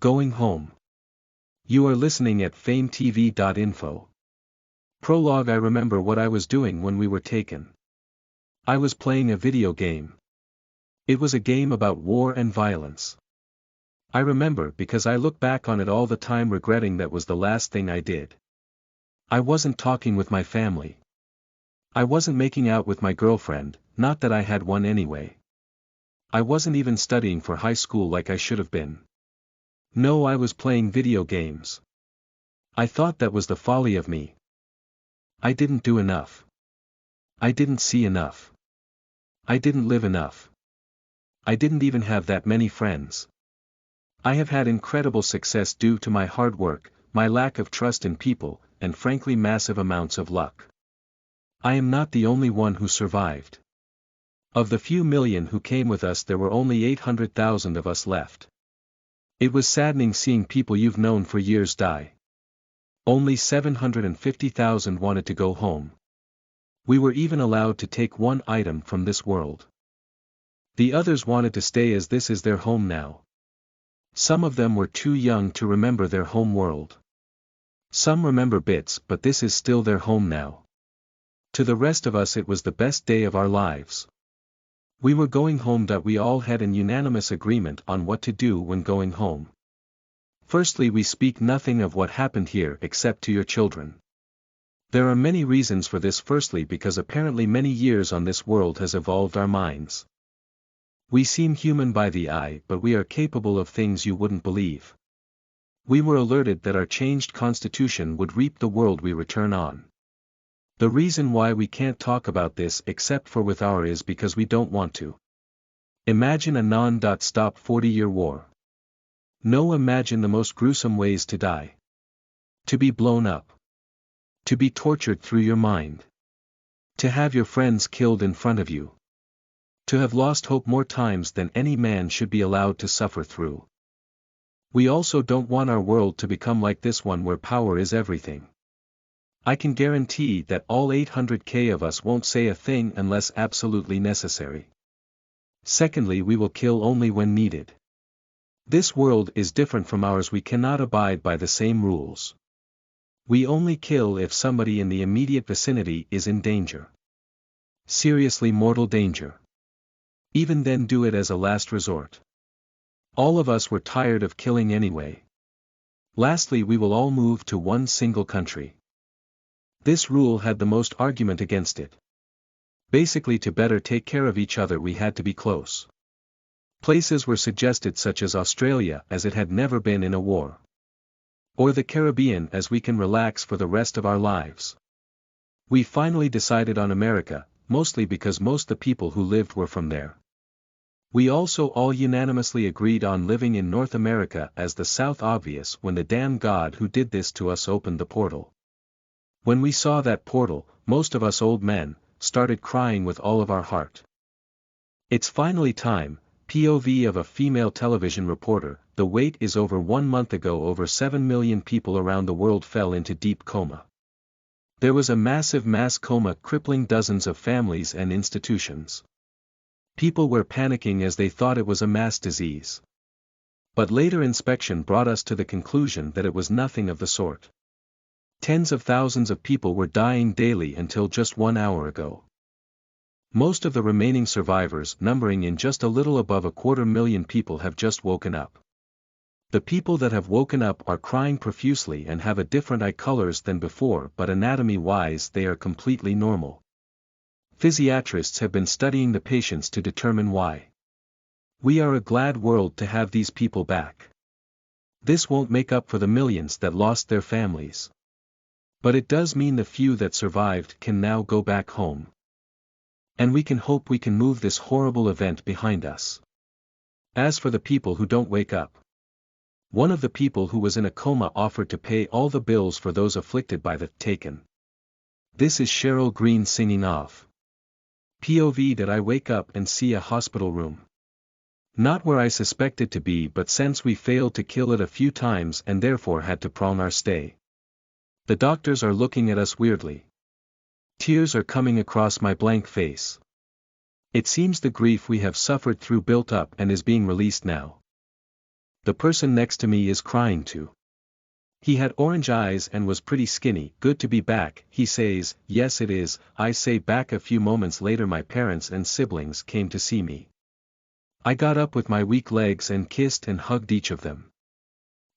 Going home. You are listening at fametv.info. Prologue. I remember what I was doing when we were taken. I was playing a video game. It was a game about war and violence. I remember because I look back on it all the time regretting that was the last thing I did. I wasn't talking with my family. I wasn't making out with my girlfriend, not that I had one anyway. I wasn't even studying for high school like I should have been. No, I was playing video games. I thought that was the folly of me. I didn't do enough. I didn't see enough. I didn't live enough. I didn't even have that many friends. I have had incredible success due to my hard work, my lack of trust in people, and frankly massive amounts of luck. I am not the only one who survived. Of the few million who came with us, there were only 800,000 of us left. It was saddening seeing people you've known for years die. Only 750,000 wanted to go home. We were even allowed to take one item from this world. The others wanted to stay as this is their home now. Some of them were too young to remember their home world. Some remember bits, but this is still their home now. To the rest of us it was the best day of our lives. We were going home. We all had an unanimous agreement on what to do when going home. Firstly, we speak nothing of what happened here except to your children. There are many reasons for this. Firstly, because apparently many years on this world has evolved our minds. We seem human by the eye, but we are capable of things you wouldn't believe. We were alerted that our changed constitution would reap the world we return on. The reason why we can't talk about this except for with our is because we don't want to. Imagine a non-stop 40-year war. No, imagine the most gruesome ways to die. To be blown up. To be tortured through your mind. To have your friends killed in front of you. To have lost hope more times than any man should be allowed to suffer through. We also don't want our world to become like this one where power is everything. I can guarantee that all 800k of us won't say a thing unless absolutely necessary. Secondly, we will kill only when needed. This world is different from ours. We cannot abide by the same rules. We only kill if somebody in the immediate vicinity is in danger. Seriously mortal danger. Even then, do it as a last resort. All of us were tired of killing anyway. Lastly, we will all move to one single country. This rule had the most argument against it. Basically, to better take care of each other we had to be close. Places were suggested such as Australia, as it had never been in a war. Or the Caribbean, as we can relax for the rest of our lives. We finally decided on America, mostly because most the people who lived were from there. We also all unanimously agreed on living in North America as the South, obvious when the damn God who did this to us opened the portal. When we saw that portal, most of us old men started crying with all of our heart. It's finally time. POV of a female television reporter. The wait is over. 1 month ago, over 7 million people around the world fell into deep coma. There was a massive mass coma crippling dozens of families and institutions. People were panicking as they thought it was a mass disease. But later inspection brought us to the conclusion that it was nothing of the sort. Tens of thousands of people were dying daily until just 1 hour ago. Most of the remaining survivors, numbering in just a little above 250,000 people, have just woken up. The people that have woken up are crying profusely and have a different eye colors than before, but anatomy-wise they are completely normal. Physiatrists have been studying the patients to determine why. We are a glad world to have these people back. This won't make up for the millions that lost their families. But it does mean the few that survived can now go back home. And we can hope we can move this horrible event behind us. As for the people who don't wake up, one of the people who was in a coma offered to pay all the bills for those afflicted by the taken. This is Cheryl Green singing off. POV that I wake up and see a hospital room. Not where I suspected to be, but since we failed to kill it a few times and therefore had to prolong our stay. The doctors are looking at us weirdly. Tears are coming across my blank face. It seems the grief we have suffered through built up and is being released now. The person next to me is crying too. He had orange eyes and was pretty skinny. Good to be back, he says. Yes it is, I say back. A few moments later my parents and siblings came to see me. I got up with my weak legs and kissed and hugged each of them.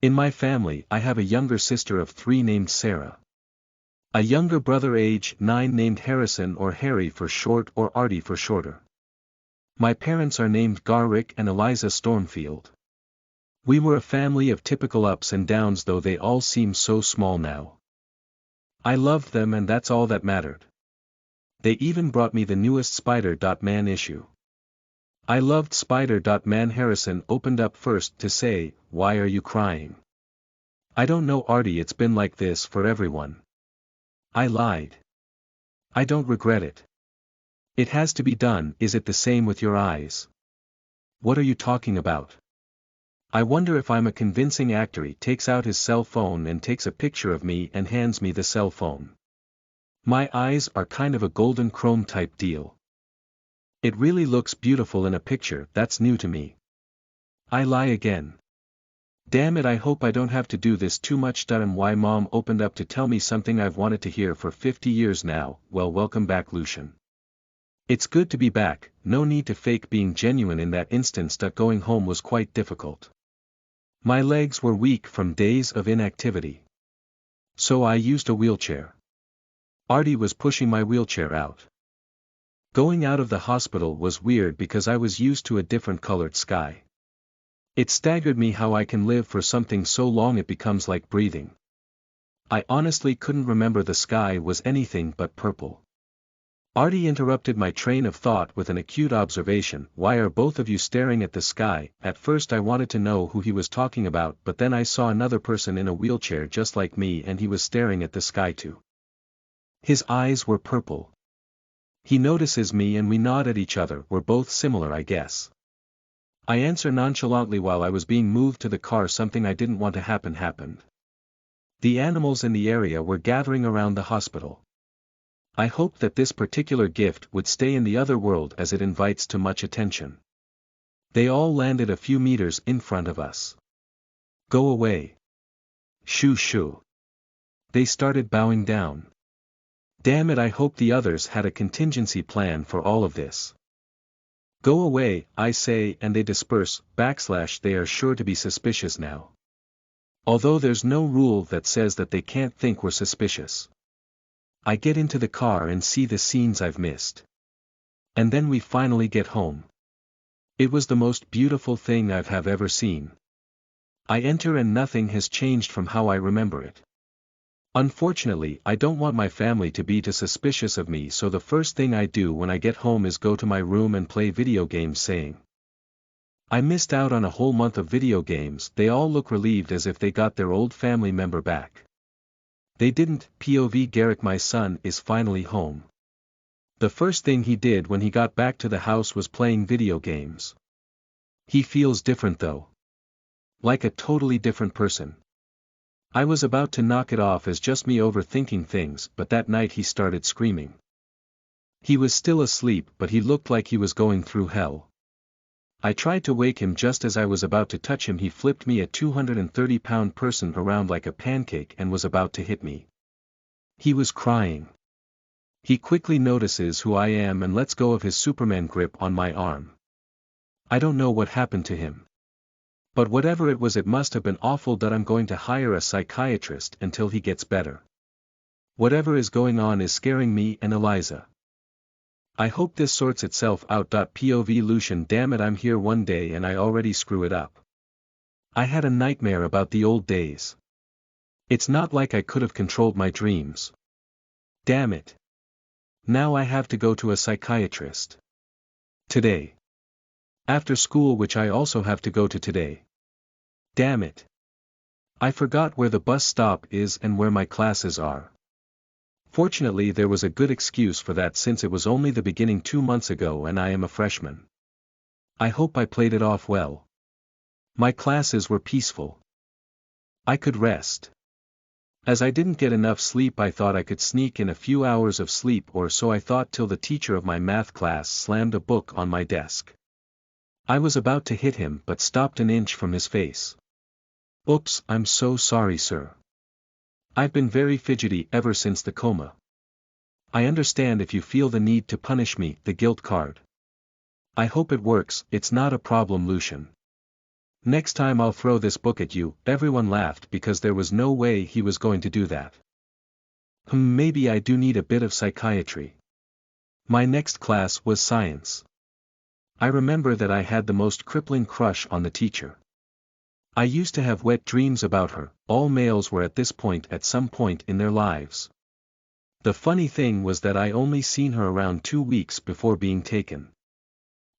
In my family I have a younger sister of 3 named Sarah. A younger brother age 9 named Harrison or Harry for short or Artie for shorter. My parents are named Garrick and Eliza Stormfield. We were a family of typical ups and downs, though they all seem so small now. I loved them and that's all that mattered. They even brought me the newest Spider-Man issue. I loved Spider-Man. Harrison opened up first to say, "Why are you crying?" "I don't know, Artie, it's been like this for everyone." I lied. "I don't regret it. It has to be done." "Is it the same with your eyes?" "What are you talking about?" "I wonder if I'm a convincing actor." He takes out his cell phone and takes a picture of me and hands me the cell phone. My eyes are kind of a golden chrome type deal. It really looks beautiful in a picture. That's new to me. I lie again. Damn it, I hope I don't have to do this too much. Why Mom opened up to tell me something I've wanted to hear for 50 years now. Well, welcome back, Lucian. It's good to be back. No need to fake being genuine in that instance. Going home was quite difficult. My legs were weak from days of inactivity. So I used a wheelchair. Artie was pushing my wheelchair out. Going out of the hospital was weird because I was used to a different colored sky. It staggered me how I can live for something so long it becomes like breathing. I honestly couldn't remember the sky was anything but purple. Artie interrupted my train of thought with an acute observation. "Why are both of you staring at the sky?" At first I wanted to know who he was talking about, but then I saw another person in a wheelchair just like me and he was staring at the sky too. His eyes were purple. He notices me and we nod at each other. We're both similar, I guess. I answer nonchalantly. While I was being moved to the car, something I didn't want to happen happened. The animals in the area were gathering around the hospital. I hoped that this particular gift would stay in the other world as it invites too much attention. They all landed a few meters in front of us. "Go away. Shoo shoo." They started bowing down. Damn it, I hope the others had a contingency plan for all of this. "Go away," I say, and they disperse. They are sure to be suspicious now. Although there's no rule that says that they can't think we're suspicious. I get into the car and see the scenes I've missed. And then we finally get home. It was the most beautiful thing I've ever seen. I enter and nothing has changed from how I remember it. Unfortunately, I don't want my family to be too suspicious of me, so the first thing I do when I get home is go to my room and play video games, saying, "I missed out on a whole month of video games." They all look relieved as if they got their old family member back. They didn't. POV Garrick, my son, is finally home. The first thing he did when he got back to the house was playing video games. He feels different though. Like a totally different person. I was about to knock it off as just me overthinking things, but that night he started screaming. He was still asleep, but he looked like he was going through hell. I tried to wake him. Just as I was about to touch him, he flipped me, a 230-pound person, around like a pancake and was about to hit me. He was crying. He quickly notices who I am and lets go of his Superman grip on my arm. I don't know what happened to him. But whatever it was, it must have been awful. I'm going to hire a psychiatrist until he gets better. Whatever is going on is scaring me and Eliza. I hope this sorts itself out. POV Lucian, damn it, I'm here one day and I already screw it up. I had a nightmare about the old days. It's not like I could have controlled my dreams. Damn it. Now I have to go to a psychiatrist. Today. After school, which I also have to go to today. Damn it. I forgot where the bus stop is and where my classes are. Fortunately, there was a good excuse for that since it was only the beginning 2 months ago and I am a freshman. I hope I played it off well. My classes were peaceful. I could rest. As I didn't get enough sleep, I thought I could sneak in a few hours of sleep or so. I thought till the teacher of my math class slammed a book on my desk. I was about to hit him but stopped an inch from his face. Oops, I'm so sorry, sir. I've been very fidgety ever since the coma. I understand if you feel the need to punish me, the guilt card. I hope it works, it's not a problem, Lucian. Next time I'll throw this book at you. Everyone laughed because there was no way he was going to do that. Maybe I do need a bit of psychiatry. My next class was science. I remember that I had the most crippling crush on the teacher. I used to have wet dreams about her. All males were at this point at some point in their lives. The funny thing was that I only seen her around 2 weeks before being taken.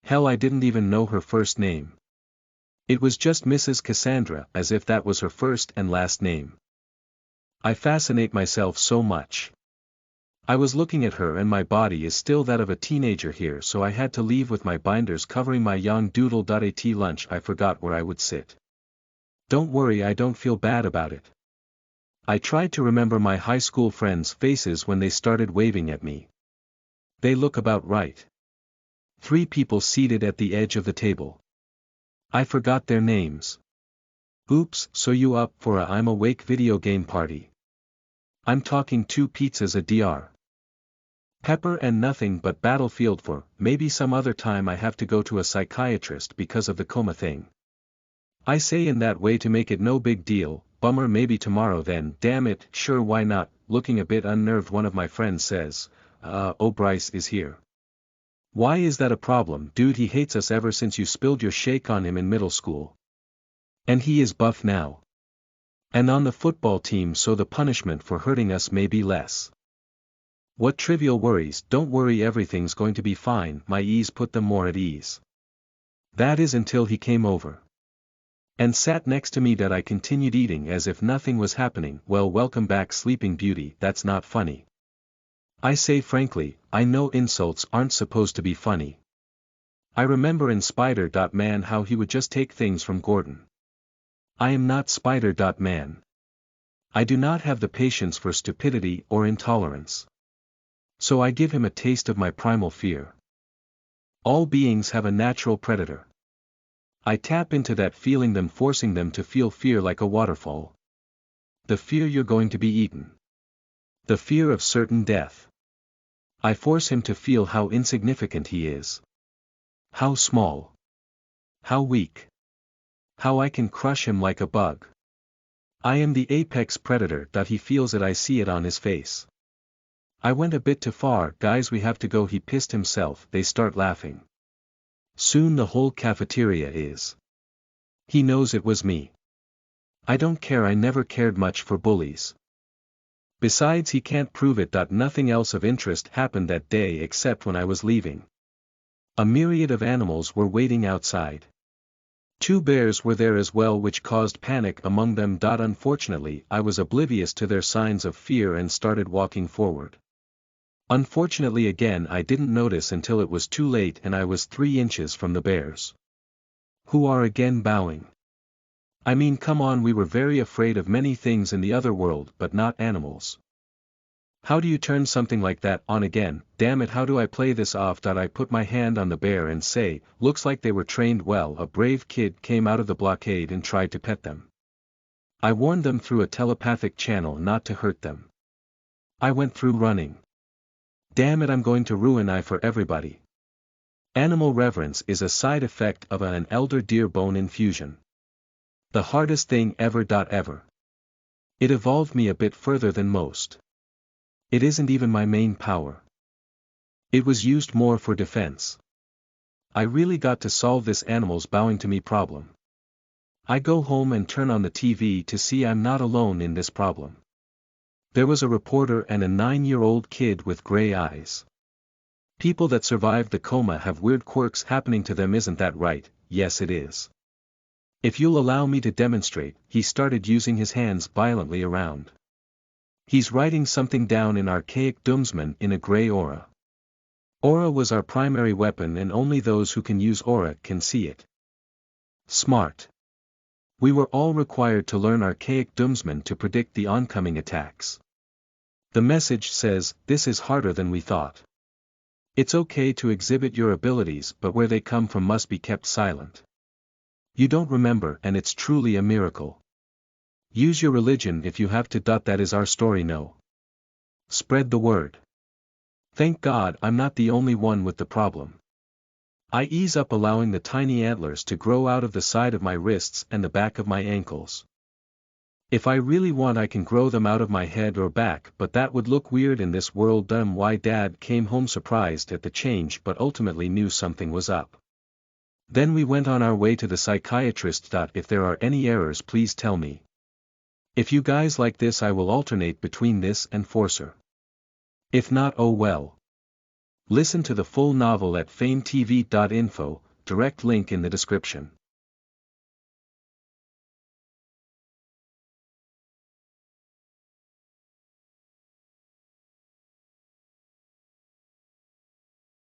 Hell, I didn't even know her first name. It was just Mrs. Cassandra, as if that was her first and last name. I fascinate myself so much. I was looking at her and my body is still that of a teenager here, so I had to leave with my binders covering my young doodle. At lunch I forgot where I would sit. Don't worry, I don't feel bad about it. I tried to remember my high school friends' faces when they started waving at me. They look about right. 3 people seated at the edge of the table. I forgot their names. Oops, so you up for a I'm awake video game party? I'm talking 2 pizzas a DR. Pepper and nothing but Battlefield 4, maybe some other time I have to go to a psychiatrist because of the coma thing. I say in that way to make it no big deal, bummer, maybe tomorrow then, damn it, sure, why not? Looking a bit unnerved, one of my friends says, oh, Bryce is here. Why is that a problem, dude? He hates us ever since you spilled your shake on him in middle school. And he is buff now. And on the football team, so the punishment for hurting us may be less. What trivial worries, don't worry, everything's going to be fine. My ease put them more at ease. That is until he came over. And sat next to me. That I continued eating as if nothing was happening. Well, welcome back, Sleeping Beauty, that's not funny. I say frankly, I know insults aren't supposed to be funny. I remember in Spider-Man how he would just take things from Gordon. I am not Spider-Man. I do not have the patience for stupidity or intolerance. So I give him a taste of my primal fear. All beings have a natural predator. I tap into that feeling, them forcing them to feel fear like a waterfall. The fear you're going to be eaten. The fear of certain death. I force him to feel how insignificant he is. How small. How weak. How I can crush him like a bug. I am the apex predator. He feels it, I see it on his face. I went a bit too far, guys, we have to go, he pissed himself. They start laughing. Soon the whole cafeteria is. He knows it was me. I don't care, I never cared much for bullies. Besides, he can't prove it. Nothing else of interest happened that day except when I was leaving. A myriad of animals were waiting outside. 2 bears were there as well, which caused panic among them. Unfortunately, I was oblivious to their signs of fear and started walking forward. Unfortunately again, I didn't notice until it was too late and I was 3 inches from the bears. Who are again bowing. I mean, come on, we were very afraid of many things in the other world, but not animals. How do you turn something like that on again? Damn it, how do I play this off? I put my hand on the bear and say, looks like they were trained well. A brave kid came out of the blockade and tried to pet them. I warned them through a telepathic channel not to hurt them. I went through running. Damn it, I'm going to ruin I for everybody. Animal reverence is a side effect of an elder deer bone infusion. The hardest thing ever. It evolved me a bit further than most. It isn't even my main power. It was used more for defense. I really got to solve this animals bowing to me problem. I go home and turn on the TV to see I'm not alone in this problem. There was a reporter and a 9-year-old kid with gray eyes. People that survived the coma have weird quirks happening to them, isn't that right? Yes, it is. If you'll allow me to demonstrate, he started using his hands violently around. He's writing something down in archaic Doomsman in a gray aura. Aura was our primary weapon and only those who can use aura can see it. Smart. We were all required to learn archaic Doomsman to predict the oncoming attacks. The message says, this is harder than we thought. It's okay to exhibit your abilities, but where they come from must be kept silent. You don't remember, and it's truly a miracle. Use your religion if you have to. That is our story. No. Spread the word. Thank God I'm not the only one with the problem. I ease up, allowing the tiny antlers to grow out of the side of my wrists and the back of my ankles. If I really want, I can grow them out of my head or back, but that would look weird in this world. Why? Dad came home surprised at the change but ultimately knew something was up. Then we went on our way to the psychiatrist. If there are any errors, please tell me. If you guys like this, I will alternate between this and Forcer. If not, oh well. Listen to the full novel at fametv.info, direct link in the description.